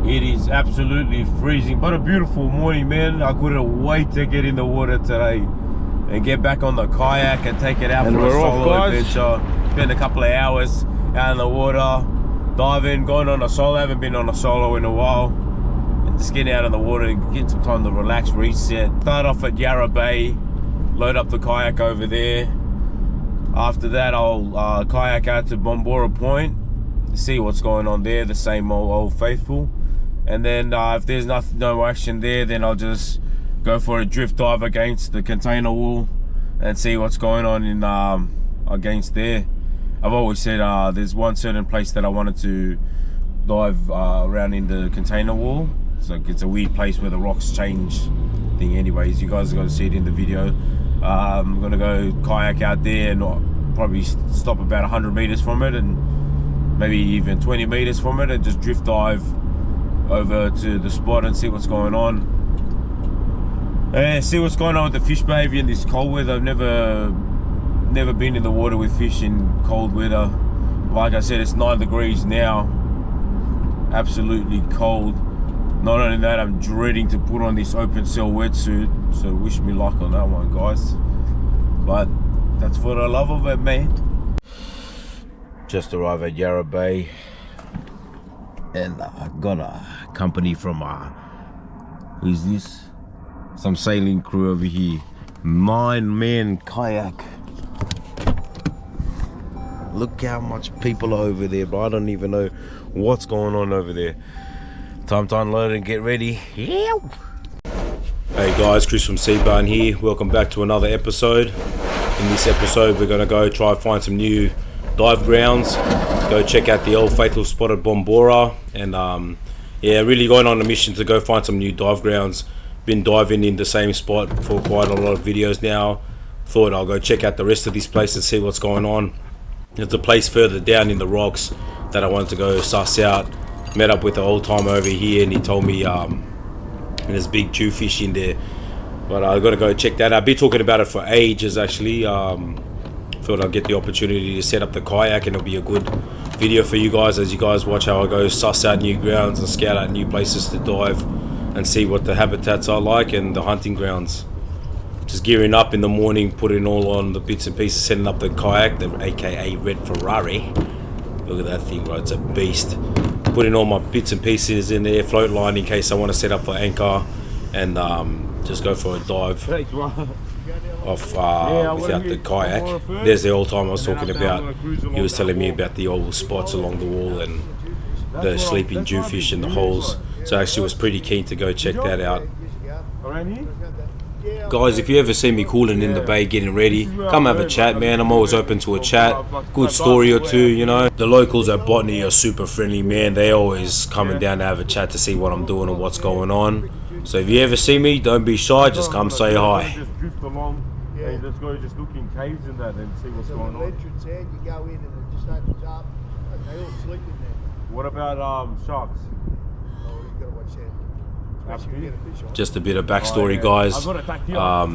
It is absolutely freezing, but a beautiful morning, man. I couldn't wait to get in the water today and get back on the kayak and take it out for a solo adventure. Spend a couple of hours out in the water, diving, going on a solo. I haven't been on a solo in a while. And just getting out of the water and getting some time to relax, reset. Start off at Yarra Bay, load up the kayak over there. After that, I'll kayak out to Bombora Point, see what's going on there, the same old faithful. And then if there's no action there, then I'll just go for a drift dive against the container wall and see what's going on in against there. I've always said there's one certain place that I wanted to dive around in the container wall. So it's a weird place where the rocks change thing. Anyways, you guys are going to see it in the video. I'm going to go kayak out there and probably stop about 100 meters from it and maybe even 20 meters from it and just drift dive over to the spot and see what's going on. See what's going on with the fish behavior in this cold weather. I've never been in the water with fish in cold weather. Like I said, it's 9 degrees now. Absolutely cold. Not only that, I'm dreading to put on this open cell wetsuit, so wish me luck on that one, guys. But that's for the love of it, man. Just arrived at Yarra Bay and got a company from who's this? Some sailing crew over here. 9-man kayak. Look how much people are over there, but I don't even know what's going on over there. Time to unload and get ready. Yeah. Hey guys, Chris from Seabarn here. Welcome back to another episode. In this episode, we're gonna go try and find some new dive grounds. Go check out the old faithful spot at Bombora, and yeah, really going on a mission to go find some new dive grounds. Been diving in the same spot for quite a lot of videos now. Thought I'll go check out the rest of this place and see what's going on. There's a place further down in the rocks that I wanted to go suss out. Met up with an old timer over here and he told me there's big jewfish in there, but I've got to go check that out. I've been talking about it for ages actually. Thought I'd get the opportunity to set up the kayak and it'll be a good video for you guys as you guys watch how I go suss out new grounds and scout out new places to dive and see what the habitats are like and the hunting grounds. Just gearing up in the morning, putting all on the bits and pieces, setting up the kayak, the aka Red Ferrari. Look at that thing, bro, it's a beast. Putting all my bits and pieces in there, float line in case I want to set up for anchor and just go for a dive off without the kayak. There's the old time I was talking about. He was telling me about the old spots along the wall and the sleeping jewfish in the holes. So I actually was pretty keen to go check that out. Guys, if you ever see me cooling in the bay getting ready, come have a chat, man. I'm always open to a chat, good story or two, you know. The locals at Botany are super friendly, man. They always coming down to have a chat to see what I'm doing and what's going on. So if you ever see me, don't be shy, just come say hi. Just drift along. Yeah, let's go just look in caves and that and see what's going on. Entrance there, you go in and it just opens up and they all sleep in there. What about sharks? Oh, you've got to watch that. Just a bit of backstory, guys.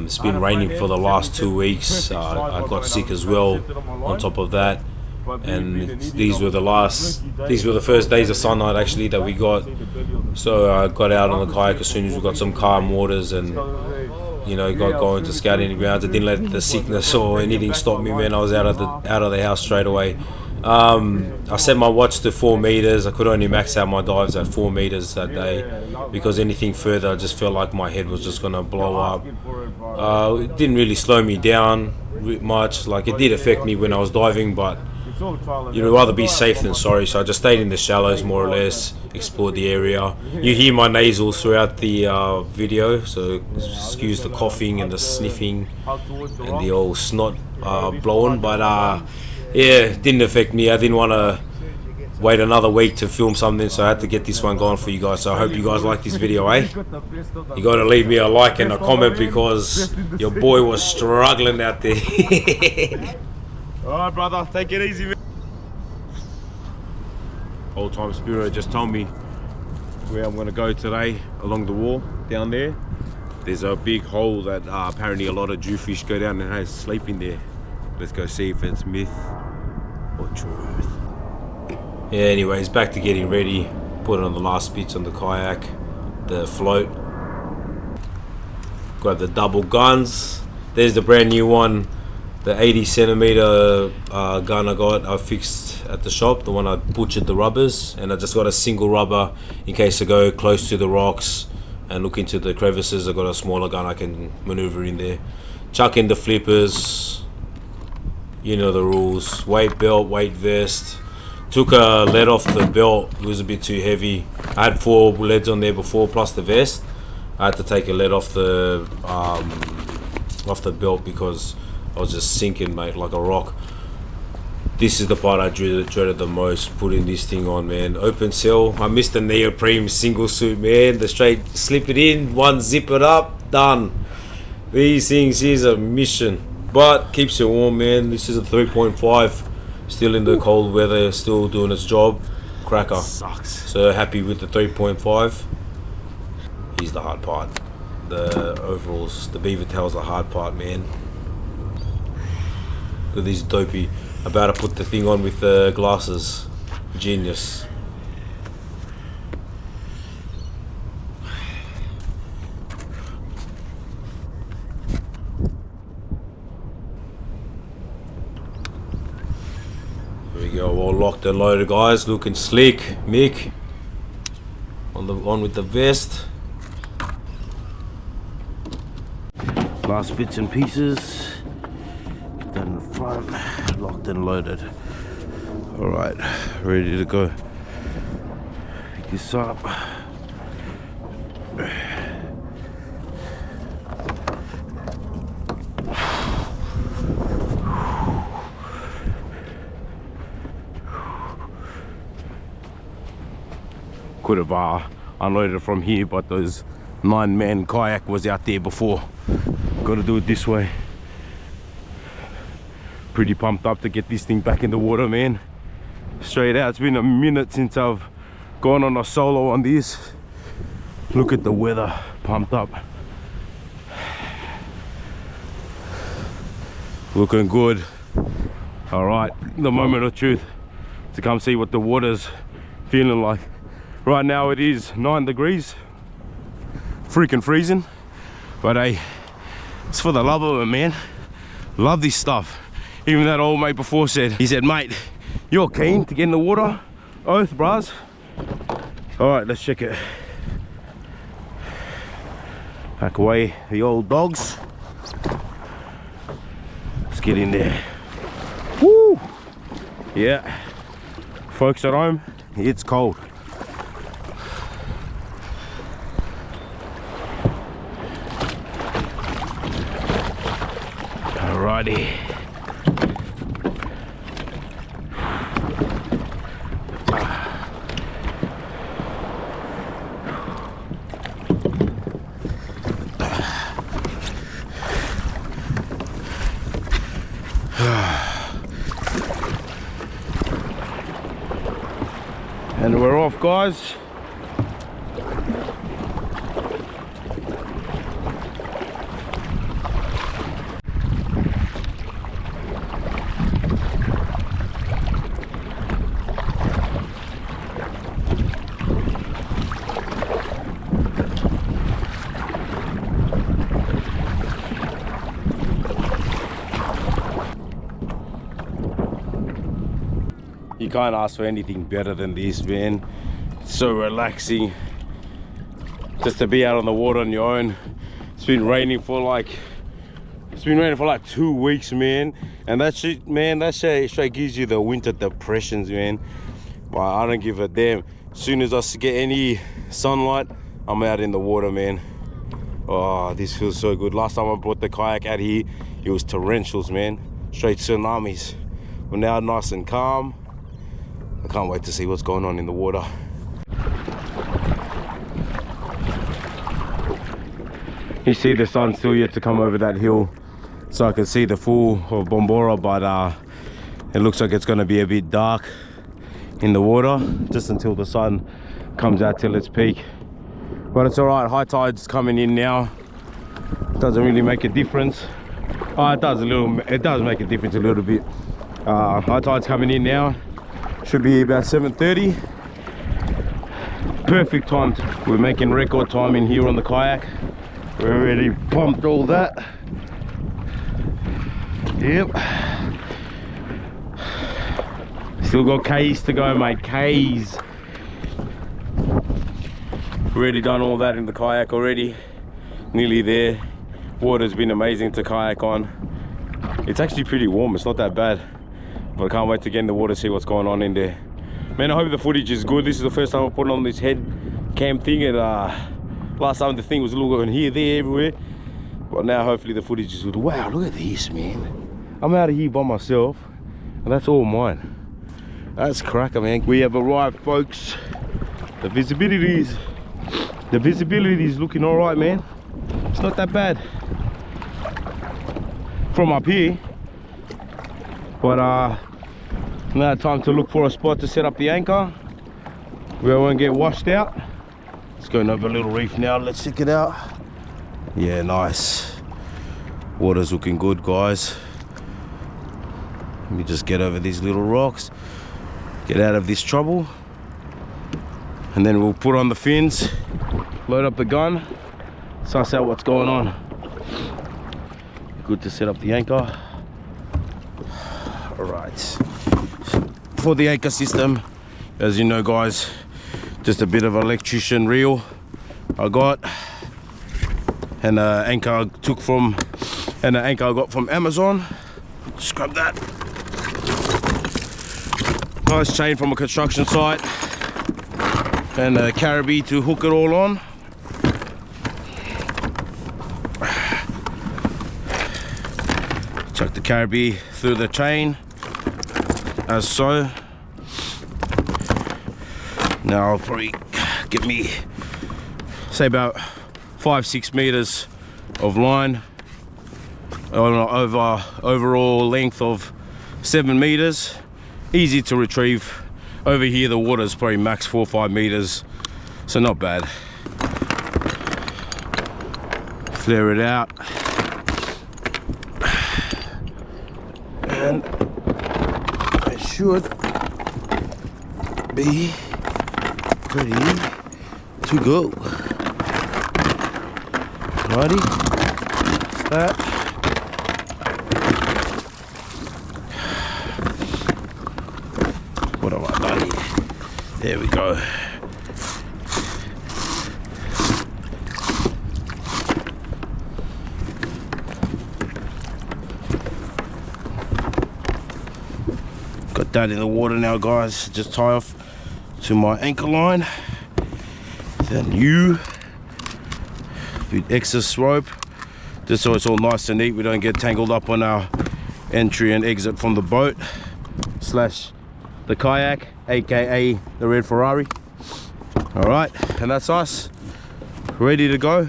It's been raining for the last 2 weeks. I got sick as well on top of that, and these were the first days of sunlight actually that we got. So I got out on the kayak as soon as we got some calm waters and you know got going to scouting the grounds. I didn't let the sickness or anything stop me, man. I was out of the house straight away. I set my watch to 4 meters. I could only max out my dives at 4 meters that day because anything further I just felt like my head was just gonna blow up. It didn't really slow me down much. Like it did affect me when I was diving, but you'd rather be safe than sorry. So I just stayed in the shallows more or less, explored the area. You hear my nasals throughout the video, so excuse the coughing and the sniffing and the old snot blowing, but yeah, it didn't affect me. I didn't want to wait another week to film something, so I had to get this one going for you guys. So I hope you guys like this video, eh? You got to leave me a like and a comment because your boy was struggling out there. Alright, brother, take it easy, man. Old time Spiro just told me where I'm going to go today along the wall down there. There's a big hole that apparently a lot of jewfish go down and sleep in there. Let's go see if it's myth or truth. Yeah, anyways, back to getting ready. put on the last bits on the kayak, the float. Got the double guns. There's the brand new one, the 80 centimeter gun I fixed at the shop, the one I butchered the rubbers, and I just got a single rubber in case I go close to the rocks and look into the crevices. I got a smaller gun I can maneuver in there. Chuck in the flippers, you know the rules. Weight belt, weight vest. Took a lead off the belt, it was a bit too heavy. I had 4 leads on there before plus the vest. I had to take a lead off the belt because I was just sinking, mate, like a rock. This is the part I dreaded the most, putting this thing on, man. Open cell. I missed the neoprene single suit, man. The straight slip it in, one zip it up, done. These things is a mission, but keeps you warm, man. This is a 3.5, still in the cold weather, still doing its job. Cracker. Sucks. So happy with the 3.5. Here's the hard part. The overalls, the beaver tail's the hard part, man. Look at this dopey. About to put the thing on with the glasses. Genius. There we go, all locked and loaded, guys. Looking slick. Mick on with the vest. Last bits and pieces. Get that in the front. Locked and loaded. Alright, ready to go. Pick this up. Could have unloaded it from here, but those 9-man kayak was out there before. Gotta do it this way. Pretty pumped up to get this thing back in the water, man. Straight out. It's been a minute since I've gone on a solo on this. Look at the weather. Pumped up. Looking good. Alright, the moment of truth to come see what the water's feeling like. Right now it is 9 degrees. Freaking freezing. But hey, it's for the love of it, man. Love this stuff. Even that old mate before said, he said, mate, you're keen to get in the water? Oath, bros. Alright, let's check it. Pack away the old dogs. Let's get in there. Woo! Yeah. Folks at home, it's cold. Alrighty. And we're off, guys. You can't ask for anything better than this, man. It's so relaxing just to be out on the water on your own. It's been raining for like 2 weeks, man, and that shit, man, that shit straight gives you the winter depressions, man. But I don't give a damn. As soon as I get any sunlight, I'm out in the water, man. Oh, this feels so good. Last time I brought the kayak out here, it was torrentials, man, straight tsunamis. But now nice and calm. I can't wait to see what's going on in the water. You see the sun still yet to come over that hill, so I can see the full of Bombora, but it looks like it's going to be a bit dark in the water just until the sun comes out till its peak. But it's alright, high tide's coming in now. Doesn't really make a difference. Oh, it does make a difference a little bit. High tide's coming in now. Should be about 7:30. perfect time. We're making record time in here on the kayak. We're already pumped all that. Yep. Still got K's to go, mate. K's. Already done all that in the kayak already. Nearly there. Water's been amazing to kayak on. It's actually pretty warm. It's not that bad. But I can't wait to get in the water, see what's going on in there. Man, I hope the footage is good. This is the first time I put on this head cam thing, and last time the thing was a little going here, there, everywhere. But now hopefully the footage is good. Wow, look at this, man. I'm out of here by myself, and that's all mine. That's cracker, man. We have arrived, folks. The visibility is looking all right, man. It's not that bad from up here. But now time to look for a spot to set up the anchor where I won't get washed out. Let's go over a little reef now. Let's check it out. Yeah, nice. Water's looking good, guys. Let me just get over these little rocks, get out of this trouble, and then we'll put on the fins, load up the gun, suss out what's going on. Good to set up the anchor. All right. For the anchor system, as you know, guys, just a bit of electrician reel I got, and an anchor I got from Amazon. Just grab that. Nice chain from a construction site, and a carabiner to hook it all on. Chuck the carabiner through the chain, as so. Now I'll probably get me, say, about 5-6 meters of line on an overall length of 7 meters. Easy to retrieve. Over here the water is probably max 4 or 5 meters, so not bad. Flare it out, and it should be ready to go. Righty, that. What have I done here? There we go. Got that in the water now, guys. Just tie off to my anchor line. Then you with excess rope, just so it's all nice and neat. We don't get tangled up on our entry and exit from the boat slash the kayak, aka the red Ferrari. All right, and that's us ready to go.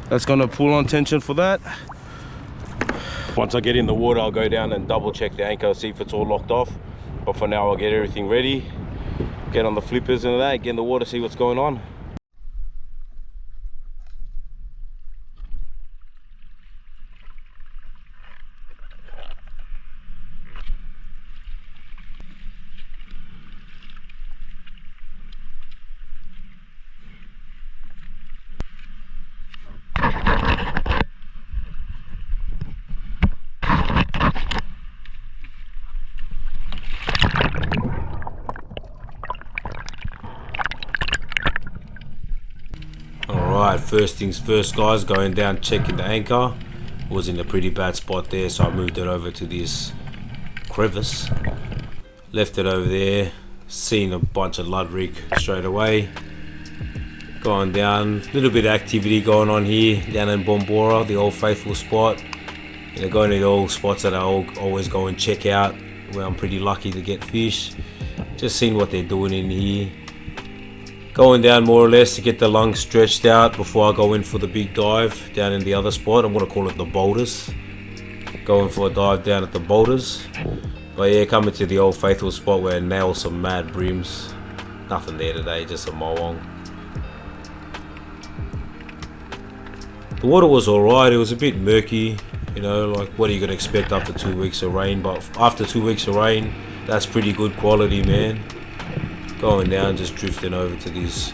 That's gonna pull on tension for that. Once I get in the water, I'll go down and double check the anchor, see if it's all locked off. But for now, I'll get everything ready, get on the flippers and that, get in the water, see what's going on. Alright, first things first, guys, going down checking the anchor. Was in a pretty bad spot there, so I moved it over to this crevice, left it over there, seen a bunch of Ludwig straight away. Going down, a little bit of activity going on here down in Bombora, the old faithful spot. You know, going to the old spots that I always go and check out, where I'm pretty lucky to get fish. Just seeing what they're doing in here. Going down more or less to get the lungs stretched out before I go in for the big dive down in the other spot. I'm going to call it the boulders. Going for a dive down at the boulders. But yeah, coming to the old faithful spot where I nailed some mad brims. Nothing there today, just a mowong. The water was alright, it was a bit murky. You know, like what are you going to expect after 2 weeks of rain? But after 2 weeks of rain, that's pretty good quality, man. going down, just drifting over to these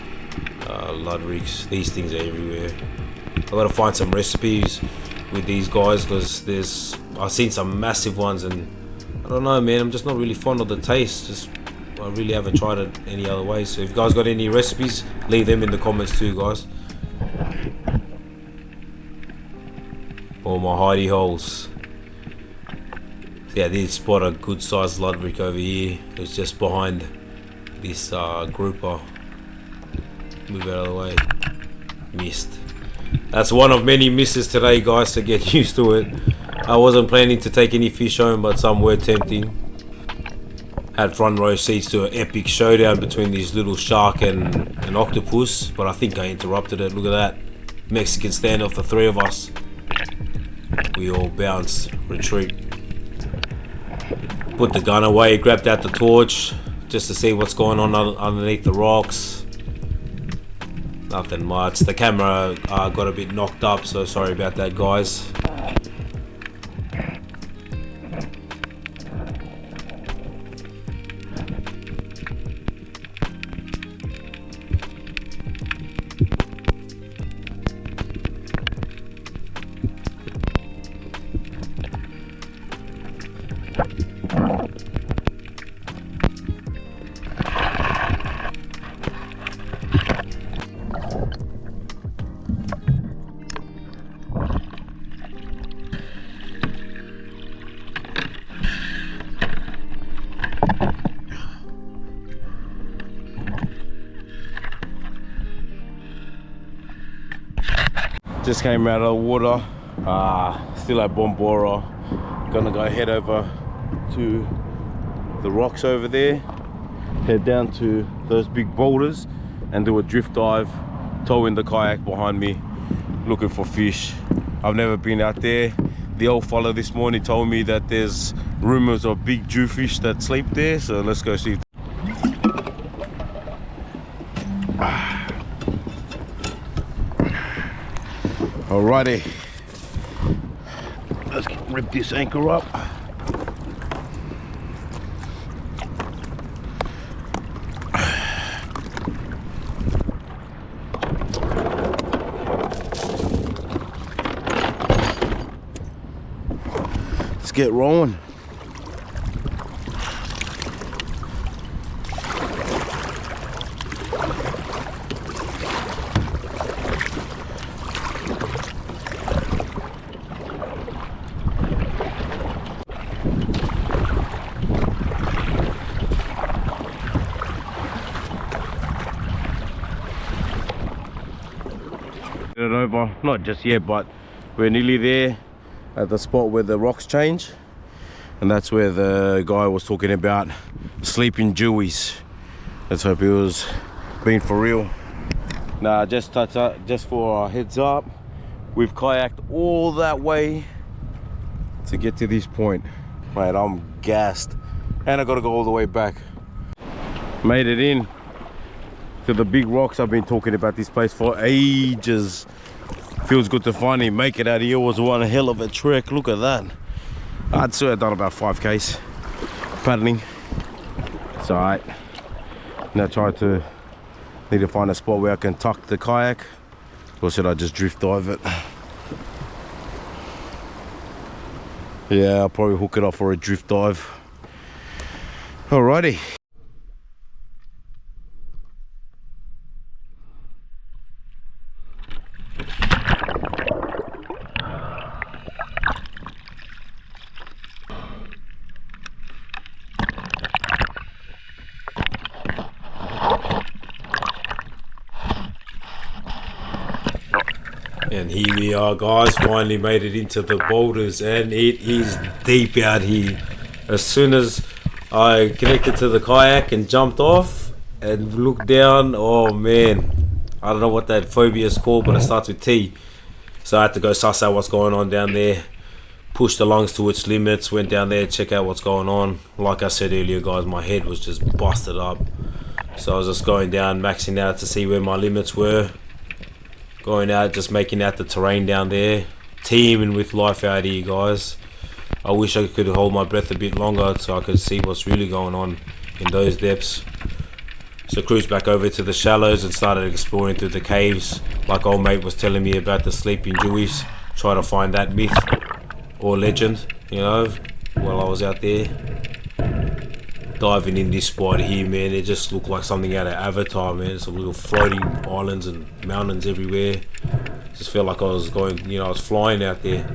Ludwigs. These things are everywhere. I've got to find some recipes with these guys, because I've seen some massive ones, and I don't know, man, I'm just not really fond of the taste. I really haven't tried it any other way. So if you guys got any recipes, leave them in the comments too, guys. All my hidey holes. Yeah, I did spot a good sized Ludwig over here. It's just behind this grouper. Move out of the way. Missed. That's one of many misses today, guys, so get used to it. I wasn't planning to take any fish home, but some were tempting. Had front row seats to an epic showdown between this little shark and an octopus, but I think I interrupted it. Look at that. Mexican standoff, the three of us. We all bounced, retreat. Put the gun away, grabbed out the torch just to see what's going on underneath the rocks. Nothing much. The camera got a bit knocked up, so sorry about that, guys. Just came out of the water, still at Bombora. Gonna go head over to the rocks over there, head down to those big boulders and do a drift dive, towing the kayak behind me, looking for fish. I've never been out there. The old fella this morning told me that there's rumors of big jewfish that sleep there, so let's go see. Alrighty, let's rip this anchor up. Let's get rolling. It over, not just yet, but we're nearly there at the spot where the rocks change, and that's where the guy was talking about sleeping jewies. Let's hope he was being for real. Nah, just for a heads up, we've kayaked all that way to get to this point. Mate, I'm gassed, and I gotta go all the way back. Made it in to the big rocks. I've been talking about this place for ages. Feels good to finally make it out here. It was one hell of a trek. Look at that. I'd say I've done about 5Ks paddling. It's alright. Now need to find a spot where I can tuck the kayak, or should I just drift dive it? Yeah, I'll probably hook it up for a drift dive. Alrighty. And here we are, guys, finally made it into the boulders, and it is deep out here. As soon as I connected to the kayak and jumped off and looked down, oh man, I don't know what that phobia is called, but it starts with T. So I had to go suss out what's going on down there, push the lungs to its limits, went down there, check out what's going on. Like I said earlier, guys, my head was just busted up. So I was just going down, maxing out to see where my limits were. Going out, just making out the terrain down there, teeming with life out here, guys. I wish I could hold my breath a bit longer so I could see what's really going on in those depths. So cruised back over to the shallows and started exploring through the caves, like old mate was telling me about the sleeping Jewish. Try to find that myth or legend, you know, while I was out there. Diving in this spot here, man, it just looked like something out of Avatar, man. Some little floating islands and mountains everywhere. Just felt like I was going, you know, I was flying out there.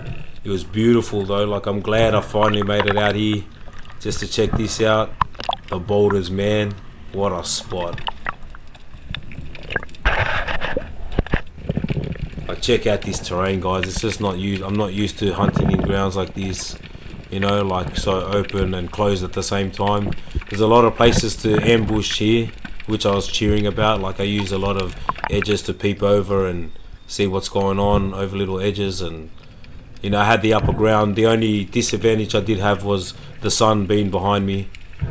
It was beautiful though. Like, I'm glad I finally made it out here just to check this out. The boulders, man, what a spot. Like, check out this terrain, guys. It's just not used. I'm not used to hunting in grounds like this, you know, like so open and closed at the same time. There's a lot of places to ambush here, which I was cheering about. Like, I use a lot of edges to peep over and see what's going on over little edges. And you know, I had the upper ground. The only disadvantage I did have was the sun being behind me,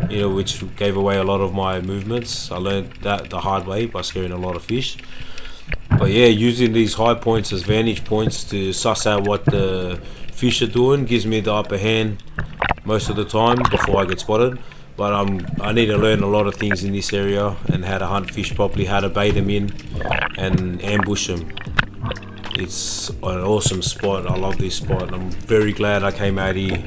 you know, which gave away a lot of my movements. I learned that the hard way by scaring a lot of fish. But yeah, using these high points as vantage points to suss out what the fish are doing gives me the upper hand most of the time before I get spotted. But I need to learn a lot of things in this area and how to hunt fish properly, how to bait them in and ambush them. It's an awesome spot. I love this spot. I'm very glad I came out here.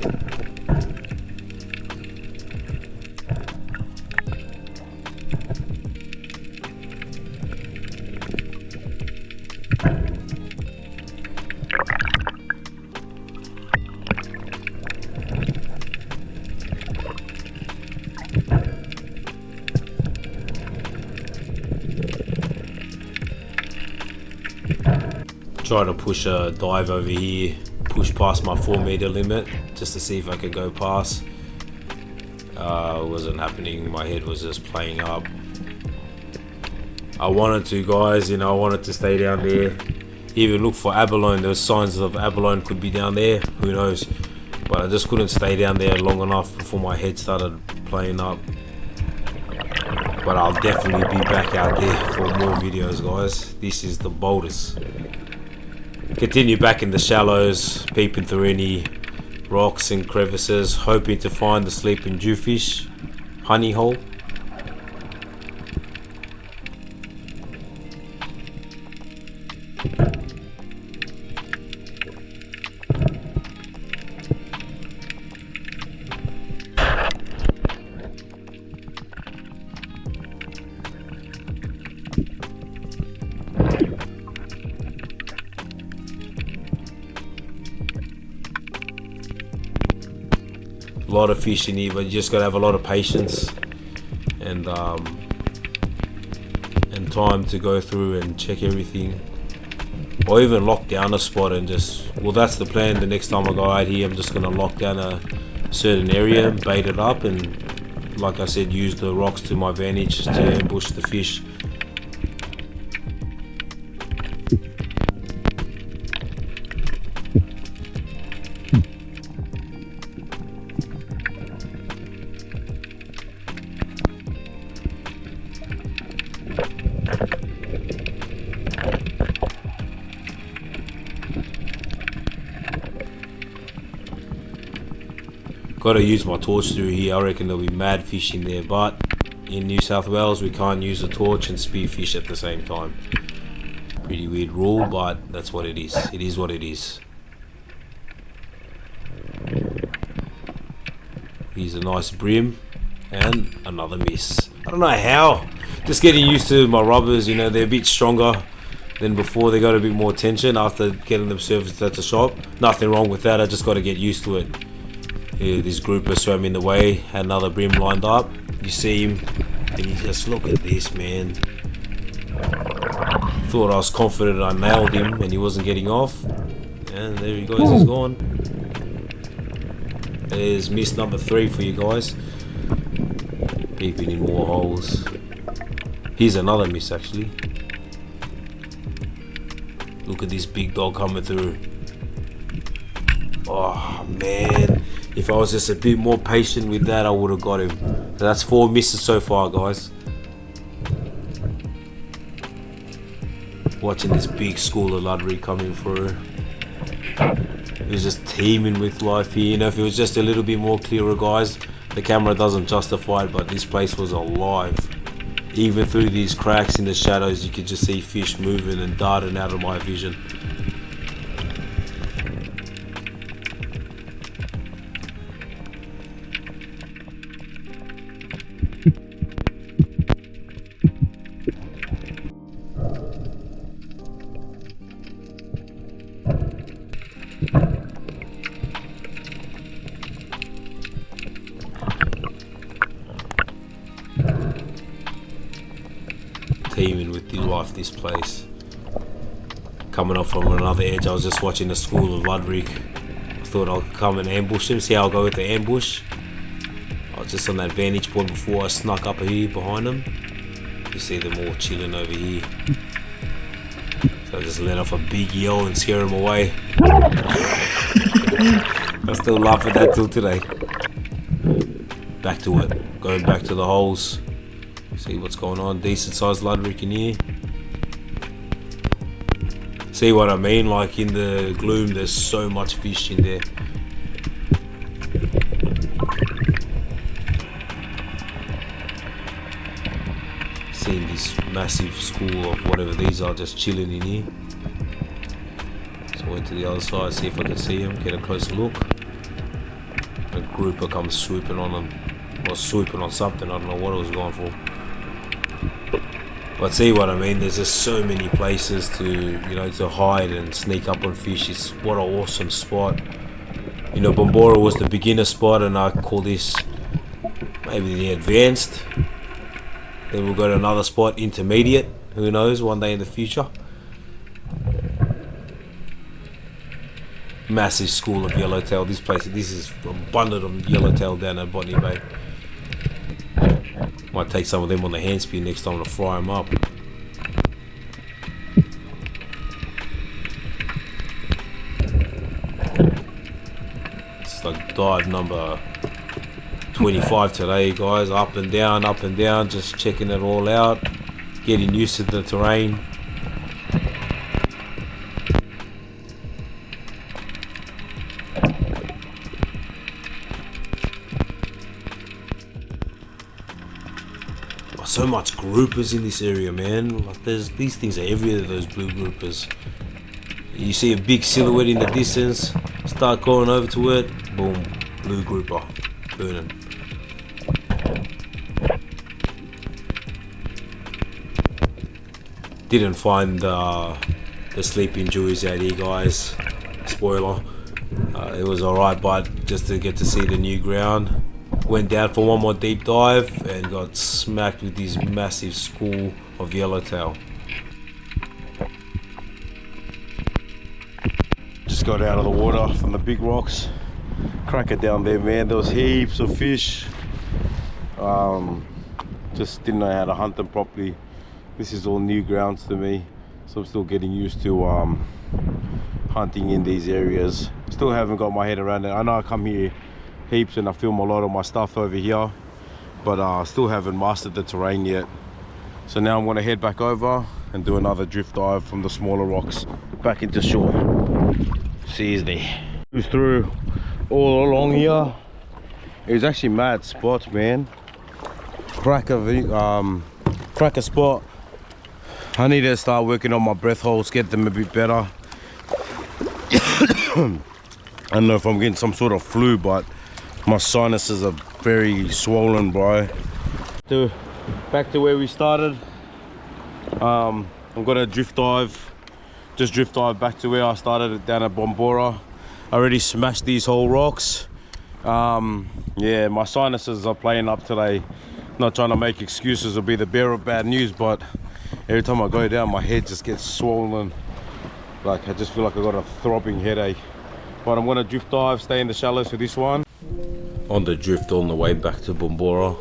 Try to push a dive over here, push past my 4 meter limit just to see if I could go past. It wasn't happening. My head was just playing up. I wanted to, guys, you know, I wanted to stay down there, even look for abalone. There was signs of abalone could be down there, who knows, but I just couldn't stay down there long enough before my head started playing up. But I'll definitely be back out there for more videos, guys. This is the boulders. Continue back in the shallows, peeping through any rocks and crevices, hoping to find the sleeping jewfish honey hole. A lot of fish in here, but you just gotta have a lot of patience and time to go through and check everything, or even lock down a spot and just, well, that's the plan. The next time I go out here, I'm just gonna lock down a certain area, bait it up, and like I said, use the rocks to my advantage to ambush the fish. Gotta use my torch through here. I reckon there'll be mad fish in there, but in New South Wales we can't use a torch and spear fish at the same time. Pretty weird rule, but that's what it is. It is what it is. Here's a nice brim and another miss. I don't know how. Just getting used to my rubbers, you know, they're a bit stronger than before. They got a bit more tension after getting them serviced at the shop. Nothing wrong with that, I just got to get used to it. Yeah, this grouper swam in the way, had another brim lined up. You see him, and you just look at this, man. Thought I was confident I nailed him and he wasn't getting off. And there he goes, he's gone. There's miss number 3 for you guys. Peeping in more holes. Here's another miss actually. Look at this big dog coming through. Oh man. If I was just a bit more patient with that, I would have got him. So that's 4 misses so far, guys. Watching this big school of luddery coming through. It was just teeming with life here. You know, if it was just a little bit more clearer, guys, the camera doesn't justify it, but this place was alive. Even through these cracks in the shadows, you could just see fish moving and darting out of my vision. Teeming with the life, this place. Coming up from another edge, I was just watching the school of Ludwig. I thought I'll come and ambush him, see how I'll go with the ambush. I was just on that vantage point before I snuck up here behind them. You see them all chilling over here. So I just let off a big yell and scare them away. I still laugh at that till today. Back to it, going back to the holes. See what's going on. Decent sized Ludwig in here. See what I mean? Like in the gloom, there's so much fish in there. Seeing this massive school of whatever these are just chilling in here. So I went to the other side, see if I could see them, get a closer look. A grouper comes swooping on them. Or swooping on something, I don't know what it was going for. But see what I mean, there's just so many places to, to hide and sneak up on fish. It's what an awesome spot. Bombora was the beginner spot, and I call this maybe the advanced. Then we'll go to another spot, intermediate. Who knows, one day in the future. Massive school of yellowtail. This is abundant of yellowtail down at Botany Bay. Might take some of them on the hand spear next time to fry them up. It's like dive number 25 today, guys. Up and down, just checking it all out, getting used to the terrain. So much groupers in this area, man. Like these things are everywhere, those blue groupers. You see a big silhouette in the distance, start going over to it, boom, blue grouper, burning. Didn't find the sleeping Jewies out here, guys. Spoiler. It was alright, but just to get to see the new ground. Went down for one more deep dive and got smacked with this massive school of yellowtail. Just got out of the water from the big rocks. Cracker down there, man. There was heaps of fish. Just didn't know how to hunt them properly. This is all new grounds to me, so I'm still getting used to hunting in these areas. Still haven't got my head around it. I know I come here heaps and I film a lot of my stuff over here, but I still haven't mastered the terrain yet. So now I'm going to head back over and do another drift dive from the smaller rocks back into shore. See you there. Goes through all along here. It's actually mad spots, man. Cracker spot. I need to start working on my breath holds, get them a bit better. I don't know if I'm getting some sort of flu, but my sinuses are very swollen, bro. Back to where we started. I'm gonna drift dive, just drift dive back to where I started down at Bombora. I already smashed these whole rocks. Yeah, my sinuses are playing up today. Not trying to make excuses or be the bearer of bad news, but every time I go down, my head just gets swollen. Like I just feel like I got a throbbing headache. But I'm gonna drift dive, stay in the shallows for this one. On the drift on the way back to Bombora.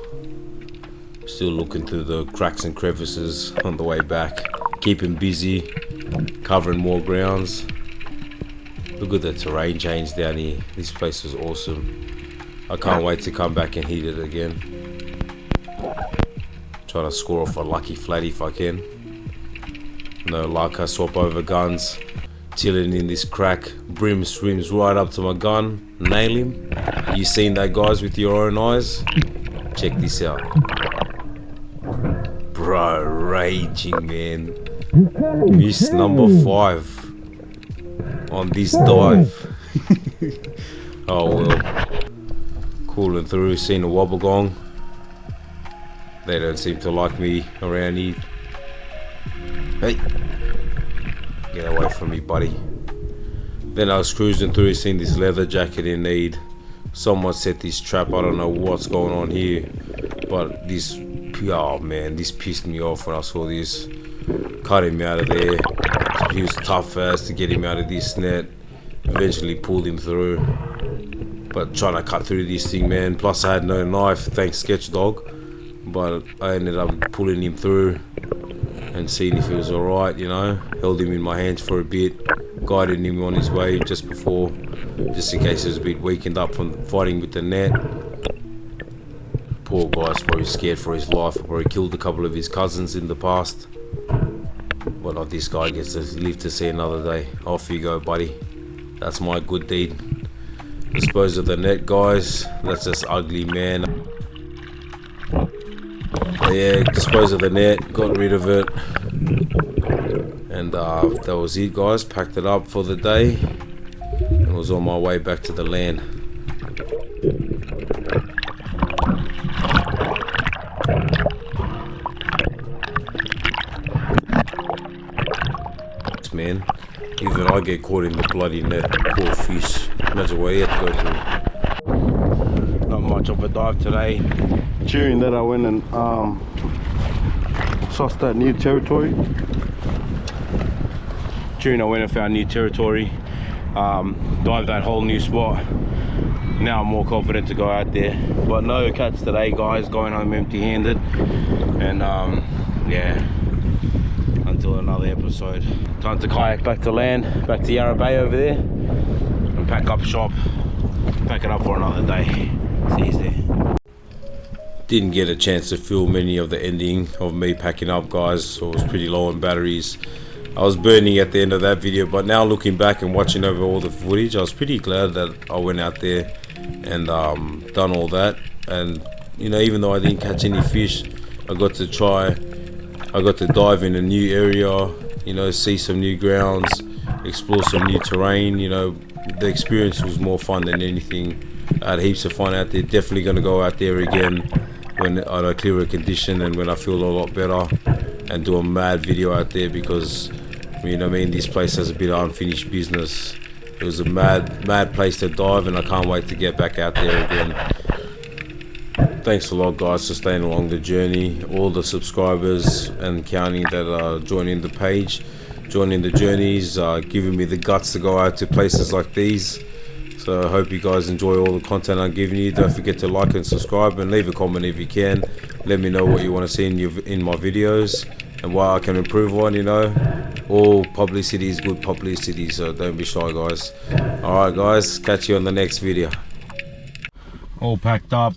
Still looking through the cracks and crevices on the way back. Keeping busy, covering more grounds. Look at the terrain change down here. This place is awesome. I can't wait to come back and hit it again. Trying to score off a lucky flat if I can. No luck, I swap over guns. Chilling in this crack. Brim swims right up to my gun. Nail him. You seen that, guys, with your own eyes? Check this out. Bro. raging, man. Miss number 5 on this dive. Oh well. Cooling through, seen a wobbegong. They don't seem to like me around here. Hey, get away from me, buddy. Then I was cruising through, seen this leather jacket in need. Someone set this trap, I don't know what's going on here. But this, oh man, this pissed me off when I saw this. Cut him out of there. He was tough as to get him out of this net. Eventually pulled him through. But trying to cut through this thing, man. Plus I had no knife, thanks Sketch Dog. But I ended up pulling him through and seeing if he was alright, you know. Held him in my hands for a bit. Guided him on his way just in case he was a bit weakened up from fighting with the net. Poor guy's probably scared for his life. Probably killed a couple of his cousins in the past. But not this guy, gets to live to see another day. Off you go, buddy. That's my good deed. Dispose of the net, guys. That's just ugly, man. But yeah, dispose of the net, got rid of it. And that was it, guys. Packed it up for the day and was on my way back to the land. Man, even I get caught in the bloody net. Poor fish. Imagine what he had to go through. Not much of a dive today. During that I went and sussed that new territory. I went and found new territory, dived that whole new spot. Now I'm more confident to go out there, but no catch today, guys. Going home empty-handed, and yeah, until another episode. Time to kayak back to land, back to Yarra Bay over there, and pack up shop, pack it up for another day. See you there. Didn't get a chance to film any of the ending of me packing up, guys, so it was pretty low on batteries. I was burning at the end of that video, but now looking back and watching over all the footage, I was pretty glad that I went out there and done all that. And you know, even though I didn't catch any fish, I got to dive in a new area, you know, see some new grounds, explore some new terrain. You know, the experience was more fun than anything. I had heaps of fun out there. Definitely going to go out there again when on a clearer condition and when I feel a lot better, and do a mad video out there, because you know what I mean, this place has a bit of unfinished business. It was a mad place to dive, and I can't wait to get back out there again. Thanks a lot, guys, for staying along the journey. All the subscribers and counting that are joining the page, joining the journeys, giving me the guts to go out to places like these. So I hope you guys enjoy all the content I'm giving you. Don't forget to like and subscribe, and leave a comment if you can. Let me know what you want to see in my videos and what I can improve on. You know, all publicity is good publicity, so don't be shy, guys. Alright guys, catch you on the next video. All packed up,